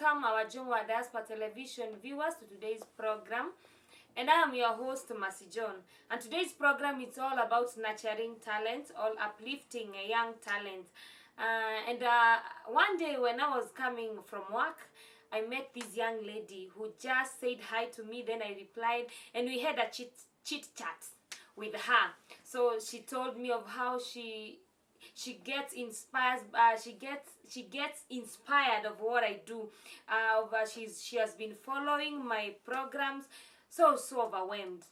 welcome our Jungwa Diaspora Television viewers to today's program. And I am your host, Mercy John. And today's program is all about nurturing talent, all uplifting a young talent. One day when I was coming from work, I met this young lady who just said hi to me. Then I replied, and we had a chit chat with her. So she told me of how she gets inspired. She gets inspired of what I do. She has been following my programs. So overwhelmed.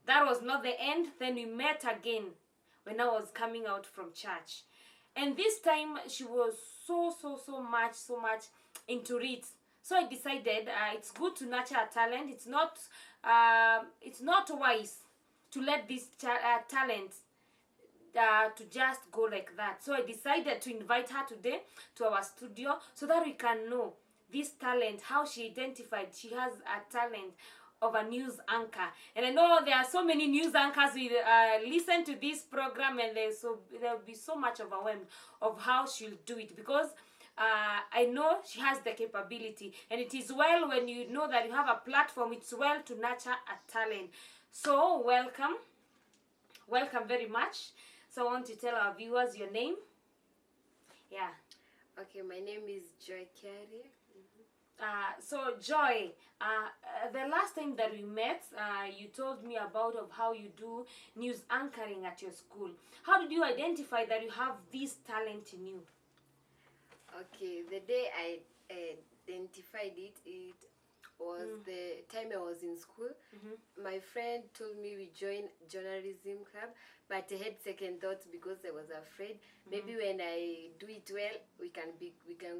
That was not the end. Then we met again when I was coming out from church, and this time she was so much into it. So I decided it's good to nurture a talent. It's not wise to let this talent to just go like that. So I decided to invite her today to our studio so that we can know this talent, how she identified she has a talent of a news anchor. And I know there are so many news anchors who listen to this program, and they'll be so much overwhelmed of how she'll do it, because I know she has the capability, and it is well when you know that you have a platform. It's well to nurture a talent. So welcome very much. So I want to tell our viewers your name. Yeah. Okay, my name is Joy Kiria. So Joy, the last time that we met, you told me about of how you do news anchoring at your school. How did you identify that you have this talent in you? Okay, the day I identified it was the time I was in school. My friend told me we joined journalism club, but I had second thoughts because I was afraid. Maybe when I do it well, we can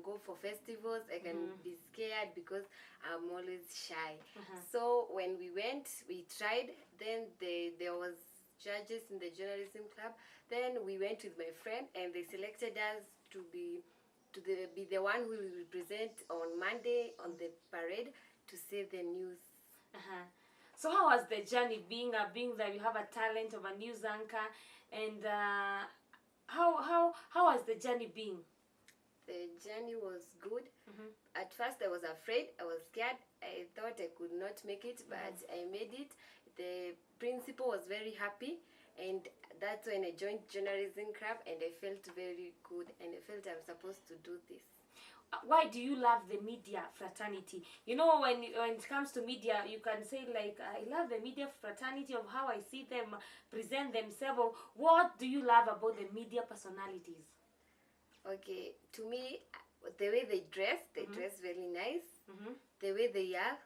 go for festivals. I can be scared because I'm always shy. So when we went, we tried. Then there was judges in the journalism club. Then we went with my friend, and they selected us to be the one who will represent on Monday on the parade to say the news. So how was the journey being that you have a talent of a news anchor, and how has the journey been? The journey was good. At first I was afraid, I was scared. I thought I could not make it, but I made it. The principal was very happy, and that's when I joined journalism club, and I felt very good, and I felt I'm supposed to do this. Why do you love the media fraternity? You know, when it comes to media, you can say like, I love the media fraternity of how I see them present themselves. What do you love about the media personalities? Okay, to me, the way they dress very nice. The way they are,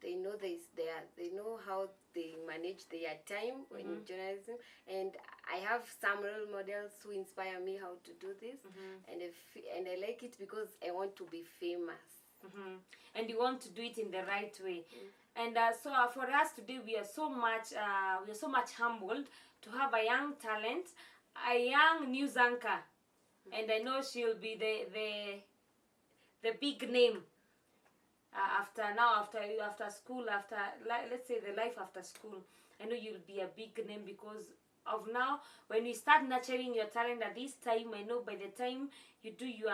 they know they know how they manage their time when in journalism, and I have some role models who inspire me how to do this, and I like it because I want to be famous. And you want to do it in the right way. And so for us today, we are so much humbled to have a young talent, a young news anchor, and I know she'll be the big name. After school, let's say the life after school, I know you'll be a big name because of now. When you start nurturing your talent at this time, I know by the time you do your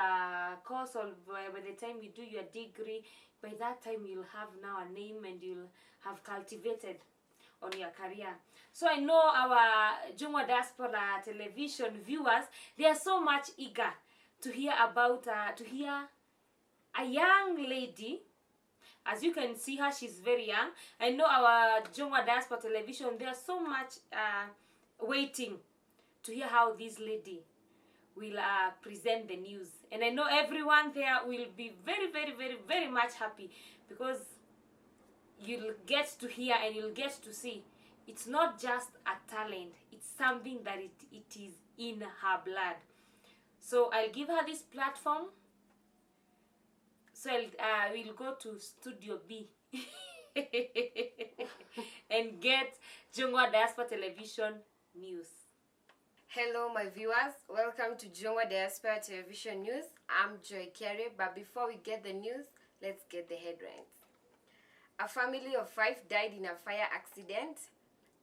course, or by the time you do your degree, by that time you'll have now a name, and you'll have cultivated on your career. So I know our Jungwa Diaspora Television viewers, they are so much eager to hear about a young lady. As you can see her, she's very young. I know our Jungwa Diaspora Television, they are so much waiting to hear how this lady will present the news. And I know everyone there will be very much happy, because you'll get to hear and you'll get to see it's not just a talent, it's something that it is in her blood. So I'll give her this platform. So we'll go to Studio B and get Jungwa Diaspora Television News. Hello, my viewers. Welcome to Jungwa Diaspora Television News. I'm Joy Kiria, but before we get the news, let's get the headlines. A family of 5 died in a fire accident.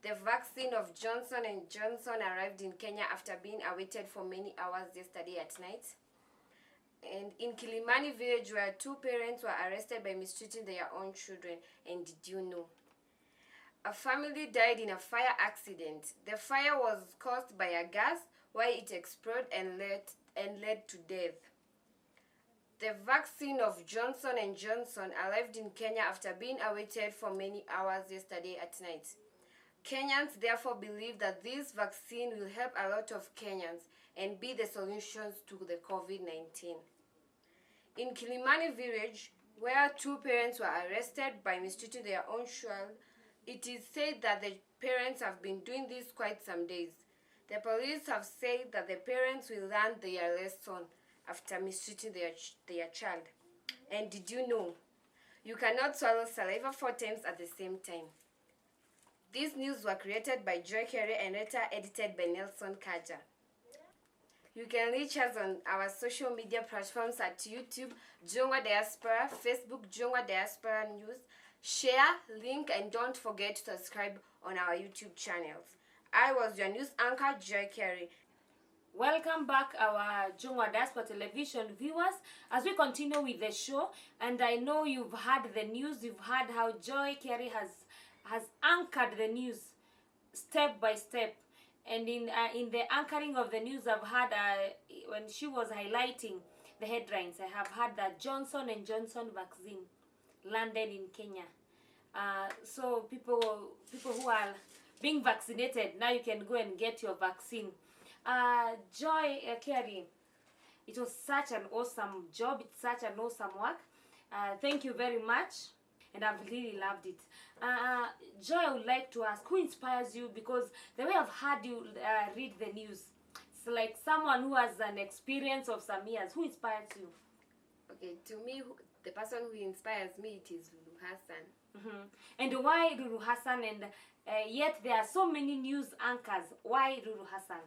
The vaccine of Johnson & Johnson arrived in Kenya after being awaited for many hours yesterday at night. And in Kilimani village, where 2 parents were arrested by mistreating their own children. And did you know? A family died in a fire accident. The fire was caused by a gas, why it exploded and led to death. The vaccine of Johnson & Johnson arrived in Kenya after being awaited for many hours yesterday at night. Kenyans therefore believe that this vaccine will help a lot of Kenyans and be the solutions to the COVID-19. In Kilimani village, where 2 parents were arrested by mistreating their own child, it is said that the parents have been doing this quite some days. The police have said that the parents will learn their lesson after mistreating their child. And did you know? You cannot swallow saliva 4 times at the same time. These news were created by Joy Kerry and later edited by Nelson Kaja. You can reach us on our social media platforms at YouTube, Jongwa Diaspora, Facebook, Jongwa Diaspora News. Share, link, and don't forget to subscribe on our YouTube channels. I was your news anchor, Joy Kerry. Welcome back, our Jongwa Diaspora television viewers, as we continue with the show. And I know you've heard the news. You've heard how Joy Kerry has anchored the news step by step. And in the anchoring of the news, I've heard when she was highlighting the headlines, I have heard that Johnson & Johnson vaccine landed in Kenya. So people who are being vaccinated, now you can go and get your vaccine. Joy Kerry, it was such an awesome job. It's such an awesome work. Thank you very much, and I've really loved it. Joy, I would like to ask, who inspires you? Because the way I've heard you read the news, it's like someone who has an experience of some years. Who inspires you? Okay, to me, the person who inspires me, it is Lulu Hassan. And why Lulu Hassan? And yet there are so many news anchors. Why Lulu Hassan?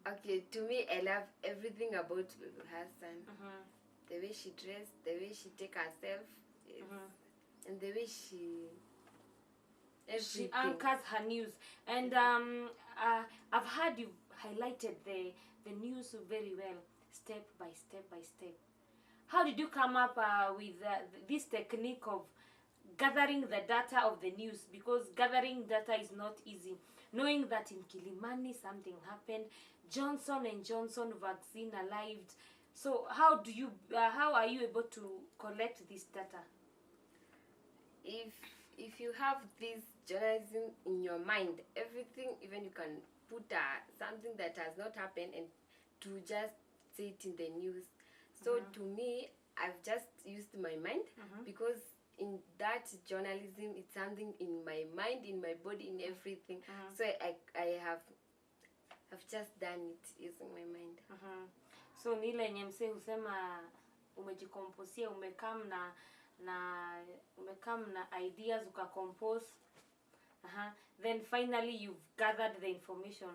Okay, to me, I love everything about Lulu Hassan. The way she dressed, the way she take herself, and the way she anchors her news. And I've heard you highlighted the news very well, step by step. How did you come up with this technique of gathering the data of the news? Because gathering data is not easy. Knowing that in Kilimani something happened, Johnson & Johnson vaccine arrived. So how are you able to collect this data? If you have this journalism in your mind, everything, even you can put something that has not happened and to just say it in the news. So to me, I've just used my mind because in that journalism, it's something in my mind, in my body, in everything. So I have just done it using my mind. So nile yenye mse husema umejikomposia, umekam na ideas ukacompose. Then finally you've gathered the information.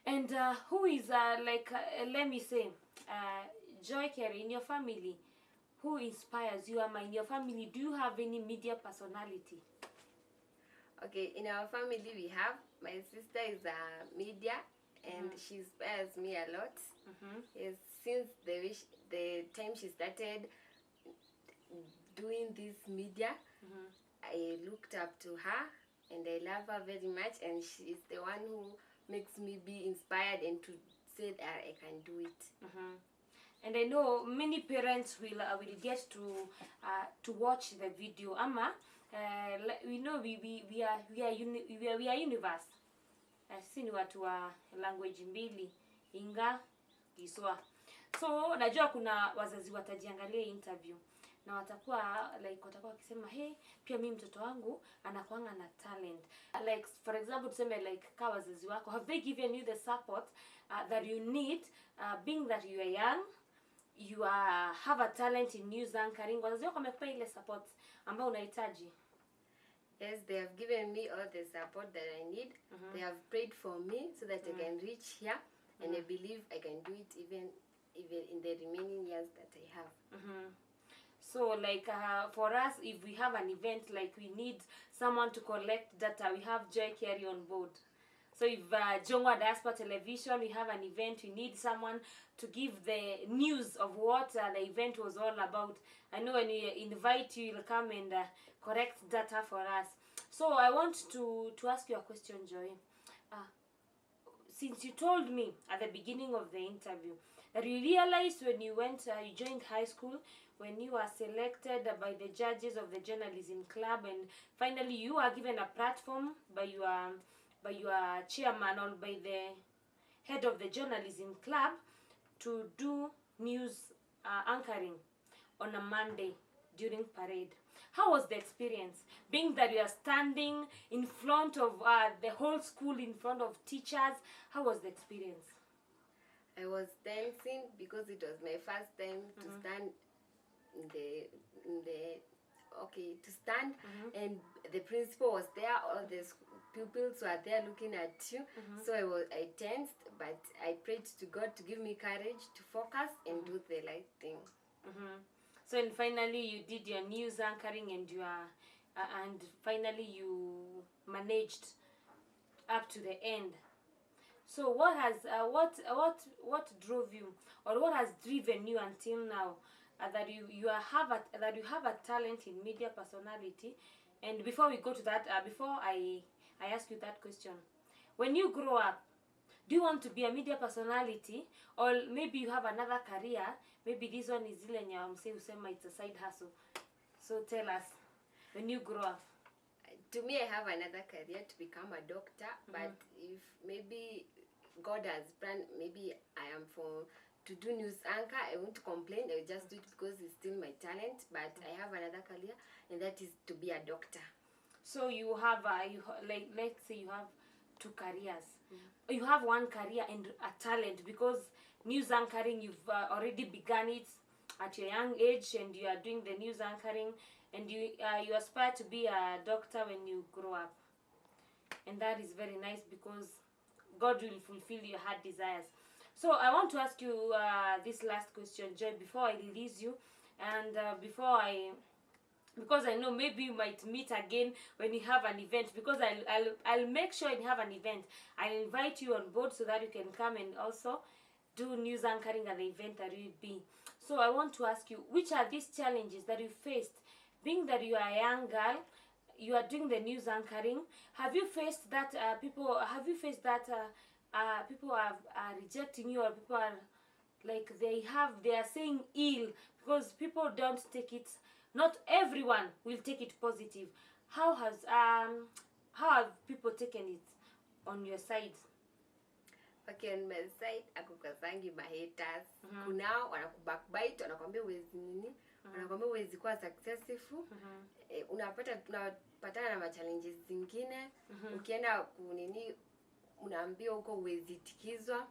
And who is let me say, Joy Kerry, in your family, who inspires you? In your family, do you have any media personality? Okay, in our family we have, my sister is a media and she inspires me a lot. Yes, since the time she started doing this media, I looked up to her and I love her very much, and she is the one who makes me be inspired and to say that I can do it. And I know many parents will get to watch the video. We know we are universe. Sisi ni watu wa language mbili, Inga, Kiswa. So najua kuna wazazi watajiangalia interview na watakuwa wakisema, hey, pia mimi mtoto wangu anakuanga na talent. Like for example, tuseme like kwa wazazi wako, have they given you the support that you need, being that you are young, you have a talent in news anchoring? Wazazi wako wamekupa ile support ambayo unahitaji? Yes, they have given me all the support that I need. They have prayed for me so that I can reach here, and I believe I can do it even in the remaining years that I have. So like for us, if we have an event, like we need someone to collect data, we have Joy Kerry on board. So if Jongwa Diaspora Television, we have an event, we need someone to give the news of what the event was all about. I know when we invite you, you'll come and correct data for us. So I want to ask you a question, Joy. Since you told me at the beginning of the interview that you realized when you went, you joined high school, when you were selected by the judges of the journalism club, and finally you were given a platform by your chairman or by the head of the journalism club to do news anchoring on a Monday during parade. How was the experience? Being that you are standing in front of the whole school, in front of teachers, how was the experience? I was dancing because it was my first time to stand and the principal was there, all the pupils were there looking at you. So I tensed, but I prayed to God to give me courage to focus and do the right thing. So and finally you did your news anchoring, and you are and finally you managed up to the end. So what has what drove you, or what has driven you until now, that you have a talent in media personality? And before we go to that, before I ask you that question, when you grow up, do you want to be a media personality, or maybe you have another career? Maybe this one is ile nyamse usema it's a side hustle. So tell us, when you grow up. To me, I have another career to become a doctor, but if maybe God has planned, maybe I am to do news anchor, I won't complain. I will just do it because it's still my talent. But I have another career, and that is to be a doctor. So you have let's say you have two careers. You have one career and a talent, because news anchoring, you've already begun it at your young age, and you are doing the news anchoring, and you aspire to be a doctor when you grow up. And that is very nice, because God will fulfill your heart desires. So I want to ask you this last question, Joy, before I release you, and because I know maybe you might meet again when you have an event, because I'll make sure you have an event. I'll invite you on board so that you can come and also do news anchoring at the event that will be. So I want to ask you, which are these challenges that you faced, being that you are a young girl, you are doing the news anchoring? Have you faced that people are rejecting you, or people are like they are saying ill, because people don't take it, not everyone will take it positive. How have people taken it on your side? Okay, on my side, akukasangi my haters. Kuna wanakubackbite, wanakwambia uwezi nini, wanakwambia uwezi kuwa successful. Unapatana na challenges zingine. Ukienda kunini, unaambiwa uko uwezi tikizwa.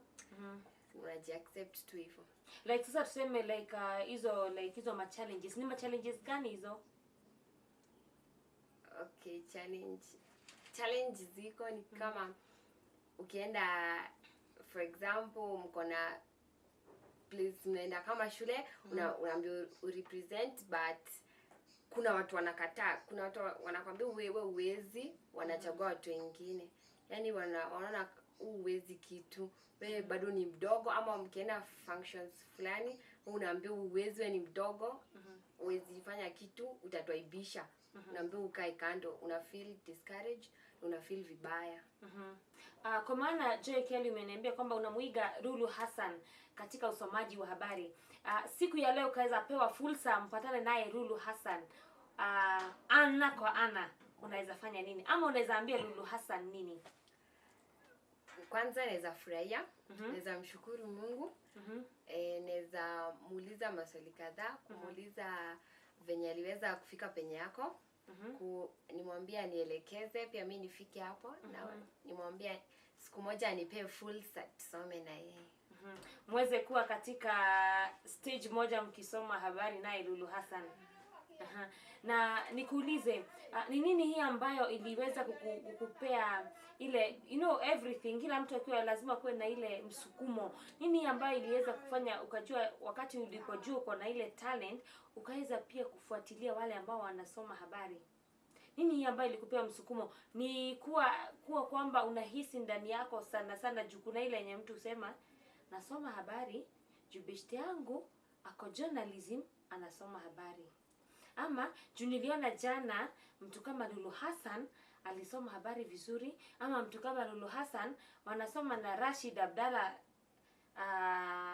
Unaji accept tu hivyo. Like sasa tuseme like hizo ma challenges. Ni ma challenges gani hizo? Okay, challenge ziko ni kama ukienda, for example, mko na place mnaenda kama shule, unaambiwa represent, but kuna watu wanakataa, kuna watu wanakwambia wewe uwezi, wanachagua watu wengine. Yaani wanaona uwezi kitu, wewe bado ni mdogo. Ama mkienda functions fulani, unaambiwa uwezi, wewe ni mdogo, uwezi fanya kitu, utatuaibisha. Unaambiwa ukae kando, una feel discouraged, una feel vibaya. Kwa maana Joy Kelly umeniambia kwamba unamuiga Lulu Hassan katika usomaji wa habari. Siku ya leo kaweza pewa fursa mpatane naye Lulu Hassan ana kwa ana, unaweza fanya nini, ama unaweza ambia Lulu Hassan nini? Kwanza naweza furahia, naweza mshukuru Mungu, naweza muuliza maswali kadhaa, kumuuliza venye aliweza kufika penye yako, nimwambia nielekeze pia mimi nifike hapo, na nimwambia siku moja anipe fursa tusome na yeye. Mweze kuwa katika stage moja mkisoma habari naye Lulu Hassan. Na nikuulize, ni nini hii ambayo iliweza kukupea ile, everything, kila mtu akiwa lazima kuwe na ile msukumo. Nini ambayo iliweza kufanya ukajua wakati ulipojua uko na ile talent, ukaweza pia kufuatilia wale ambao wanasoma habari? Nini hii ambayo ilikupea msukumo? Ni kuwa kwamba unahisi ndani yako sana sana juu kuna ile yenye mtu usema nasoma habari juu beshte yangu ako journalism anasoma habari. Ama juu niliona jana mtu kama Lulu Hassan alisoma habari vizuri, ama mtu kama Lulu Hassan wanasoma na Rashid Abdalla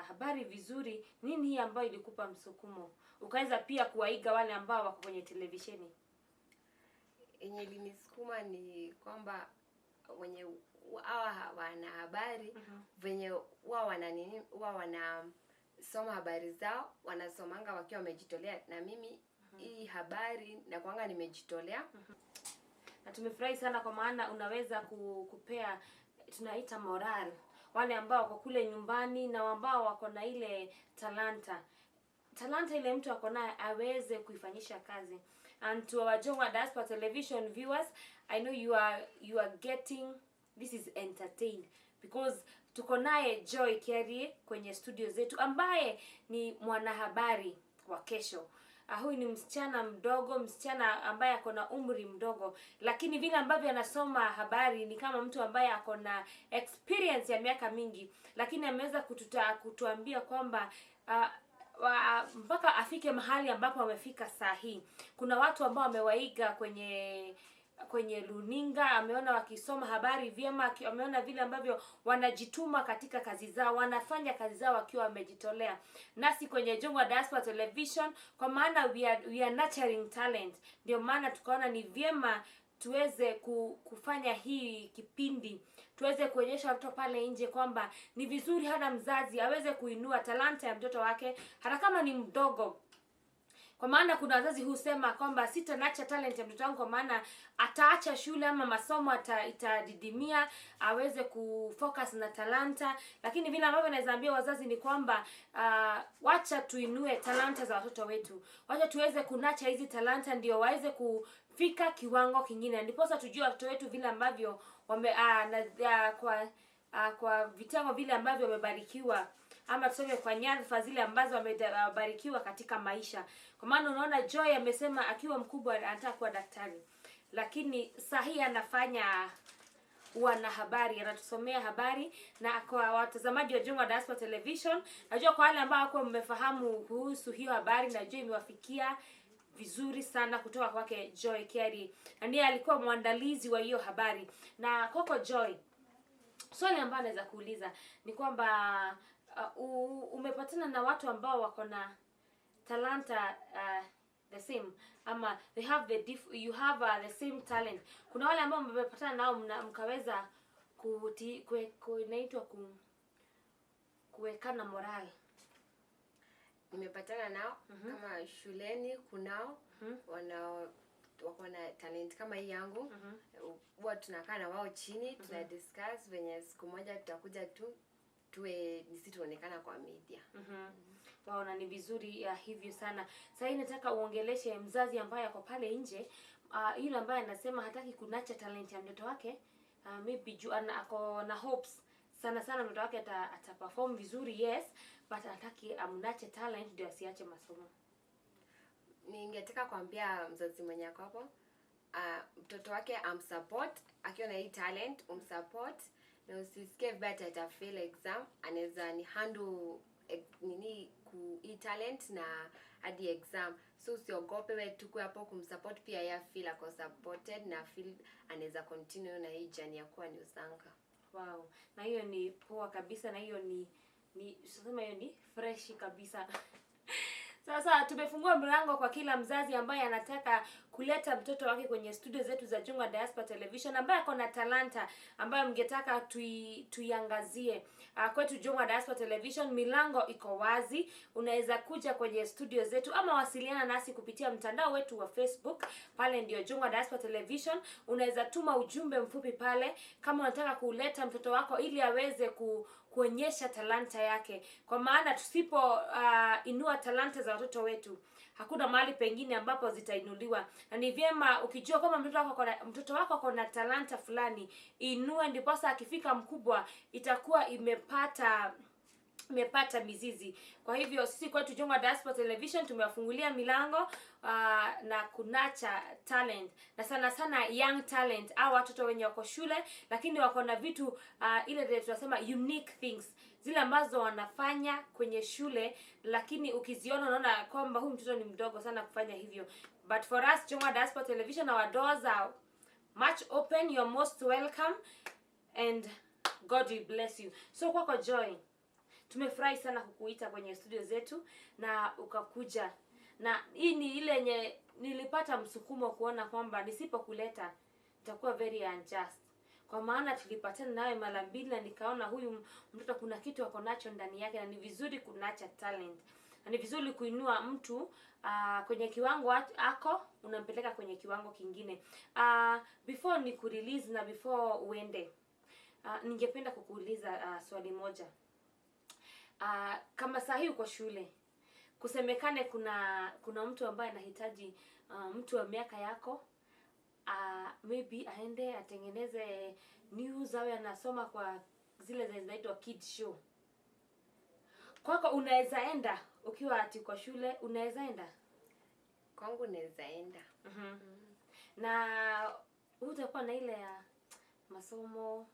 habari vizuri. Nini hii ambayo ilikupa msukumo ukaweza pia kuwaiga wale ambao wako kwenye televisheni? Yenye ilinisukuma ni kwamba wenye hawa wana habari venye wao wanasoma habari zao, wanasomanga wakiwa wamejitolea, na mimi hii habari na kwanga nimejitolea. Na tumefurahi sana kwa maana unaweza kupea tunaita moral wale ambao wako kule nyumbani na ambao wako na ile talanta ile mtu ako naye aweze kuifanyisha kazi. And to our Jongwa Diaspora Television viewers, I know you are getting this is entertained because tuko naye Joy Kiria kwenye studio zetu ambaye ni mwanahabari wa kesho. Huyu ni msichana mdogo, msichana ambaye ako na umri mdogo, lakini vile ambavyo anasoma habari ni kama mtu ambaye ako na experience ya miaka mingi, lakini ameweza kutuambia kwamba mpaka afike mahali ambapo amefika saa hii. Kuna watu ambao wamewaiga kwenye runinga, ameona wakisoma habari vyema, ameona vile ambavyo wanajituma katika kazi zao, wanafanya kazi zao wakiwa wamejitolea. Nasi kwenye Jongwa Diaspora Television, kwa maana we are nurturing talent, ndio maana tukaona ni vyema tuweze kufanya hii kipindi, tuweze kuonyesha watoto pale nje kwamba ni vizuri hata mzazi aweze kuinua talanta ya mtoto wake hata kama ni mdogo. Kwa maana kuna wazazi husema kwamba sitaacha talent ya mtoto wangu kwa maana ataacha shule ama masomo itadidimia, aweze kufocus na talanta. Lakini vile ambavyo naweza ambia wazazi ni kwamba wacha tuinue talanta za watoto wetu. Wacha tuweze kunacha hizi talanta ndio waweze kufika kiwango kingine. Ndipo sasa tujue watoto wetu vile ambavyo kwa vitengo vile ambavyo wamebarikiwa, ama tuseme kwa nyadhifa zile ambazo wamebarikiwa katika maisha. Kwa maana unaona Joy amesema akiwa mkubwa anataka kuwa daktari, lakini sahi anafanya wanahabari, anatusomea habari. Na kwa watazamaji wa Jongwa Diaspora Television, najua kwa wale ambao wako mmefahamu kuhusu hiyo habari, najua imewafikia vizuri sana kutoka kwake Joy Kiria, na ndiye alikuwa mwandalizi wa hiyo habari. Na kwako Joy, swali ambalo naweza kuuliza ni kwamba umepatana na watu ambao wako na talanta the same, ama you have the same talent. Kuna wale ambao mmepatana nao mkaweza kuwekana moral? Nimepatana nao kama shuleni, kunao wako na talent kama hii yangu. Huwa tunakaa na wao chini, tuna discuss venye siku moja tutakuja nisi tuonekana kwa media. Waona ni vizuri hivyo sana. Sasa nataka uongeleshe mzazi ambaye ako pale nje, yule ambaye anasema hataki kunacha talent ya mtoto wake, maybe ako na hopes sana mtoto wake ataperform vizuri, yes, but hataki amnache talent ndio asiache masomo. Ningetaka kuambia mzazi mwenye ako hapo, mtoto wake amsupport, akiwa na hii talent umsupport, na usisikie vibaya ata fail exam, anaweza ni handle hii talent na hadi exam. So usiogope, wewe tuko hapo kumsupport, pia ya feel ako supported na feel anaweza continue na hii journey ya kuwa ni usanga. Wow, na hiyo ni poa kabisa, na hiyo ni hiyo ni fresh kabisa. Sasa tumefungua mlango kwa kila mzazi ambaye anataka kuleta mtoto wake kwenye studio zetu za Jongwa Diaspora Television, ambaye ako na talanta ambayo mngetaka tuiangazie. Kwetu Jongwa Diaspora Television milango iko wazi. Unaweza kuja kwenye studio zetu ama wasiliana nasi kupitia mtandao wetu wa Facebook, pale ndio Jongwa Diaspora Television. Unaweza tuma ujumbe mfupi pale kama unataka kuleta mtoto wako ili aweze kuonyesha talanta yake. Kwa maana tusipo inua talanta za watoto wetu, hakuna mahali pengine ambapo zitainuliwa. Na ni vyema ukijua kama mtoto wako ako na talanta fulani, inue, ndipo sasa akifika mkubwa itakuwa imepata imepata mizizi. Kwa hivyo sisi kwetu Jongwa Diaspora Television tumewafungulia milango na kunacha talent, na sana sana young talent au watoto wenye wako shule lakini wako na vitu ile tunasema unique things, zile ambazo wanafanya kwenye shule lakini ukiziona unaona kwamba huyu mtoto ni mdogo sana kufanya hivyo. But for us Jongwa Diaspora Television, our doors are much open. You're most welcome and God will bless you. So kwako Joy, tumefurahi sana kukuita kwenye studio zetu na ukakuja, na hii ni ile yenye nilipata msukumo kuona kwamba nisipokuleta itakuwa very unjust, kwa maana tulipatana nawe mara mbili na nikaona huyu mtoto kuna kitu ako nacho ndani yake, na ni vizuri kunacha talent, na ni vizuri kuinua mtu kwenye kiwango ako unampeleka kwenye kiwango kingine. Before ni kurelease na before uende, ningependa kukuuliza swali moja. Kama saa hii uko shule, kusemekane kuna mtu ambaye anahitaji mtu wa miaka yako, maybe aende atengeneze news au anasoma kwa zile zinaitwa kids show. Kwako unaweza enda ukiwa ati kwa shule, unaweza enda? Kwangu naweza enda. Na utakuwa na ile ya masomo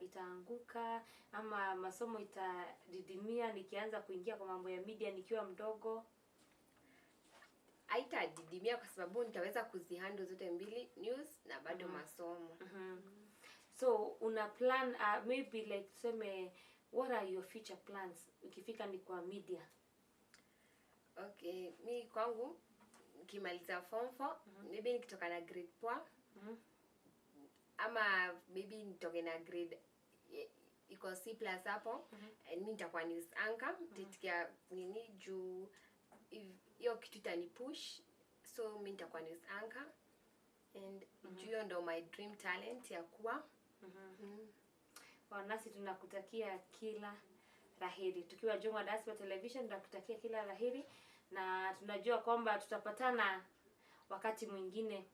itaanguka ama masomo itadidimia nikianza kuingia kwa mambo ya media nikiwa mdogo? Haitadidimia kwa sababu nitaweza kuzihandle zote mbili, news na bado masomo. So una plan maybe like tuseme, what are your future plans ukifika ni kwa media? Okay, mi kwangu nikimaliza form 4, maybe nikitoka na grade 4, ama maybe nitoke na grade iko C+ hapo, and mimi nitakuwa news anchor, nitatikia nini juu hiyo kitu itani push, so mimi nitakuwa news anchor, and hiyo ndo my dream talent ya kuwa. Nasi tunakutakia kila laheri. Tukiwa Jongwa Diaspora Television tunakutakia kila laheri, na tunajua kwamba tutapatana wakati mwingine.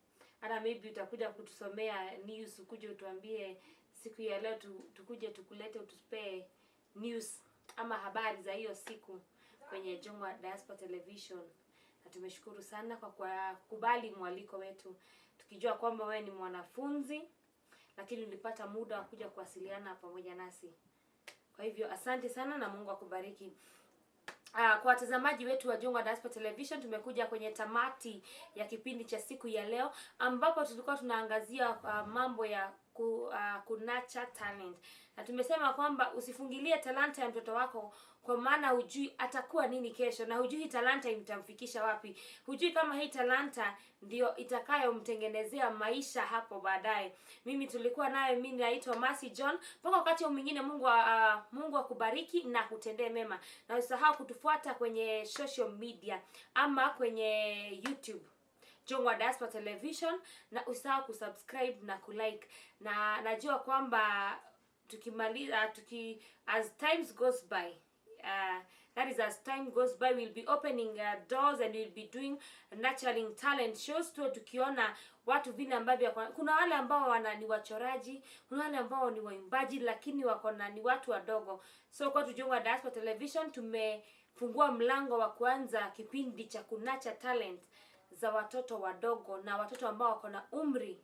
Hata maybe utakuja kutusomea news, ukuje utuambie siku ya leo tukuje tukulete utupe news ama habari za hiyo siku kwenye Jongwa Diaspora Television. Na tumeshukuru sana kwa kubali mwaliko wetu, tukijua kwamba wewe ni mwanafunzi lakini ulipata muda wa kuja kuwasiliana pamoja nasi. Kwa hivyo asante sana na Mungu akubariki. Kwa watazamaji wetu wa Jongwa Diaspora Television, tumekuja kwenye tamati ya kipindi cha siku ya leo, ambapo tulikuwa tunaangazia mambo ya kunacha talent. Na tumesema kwamba usifungilie talanta ya mtoto wako, kwa maana hujui atakuwa nini kesho, na hujui talanta imtamfikisha wapi. Hujui kama hii talanta ndio itakayomtengenezea maisha hapo baadaye. Mimi tulikuwa naye, mimi naitwa Mercy John. Mpaka wakati mwingine, Mungu akubariki na kutendee mema. Na usisahau kutufuata kwenye social media ama kwenye YouTube Jongwa Diaspora Television, na usisahau kusubscribe na kulike. Na najua kwamba tukimaliza as times goes by, that is as time goes by, we'll be opening doors and we'll be doing nurturing talent shows tu, tukiona watu vile ambavyo kuna wale ambao ni wachoraji, kuna wale ambao ni waimbaji, lakini ni watu wadogo. So kwa Jongwa Diaspora Television tumefungua mlango wa kuanza kipindi cha kunacha talent za watoto wadogo na watoto ambao wako na umri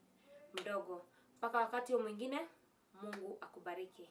mdogo. Mpaka wakati mwingine, Mungu akubariki.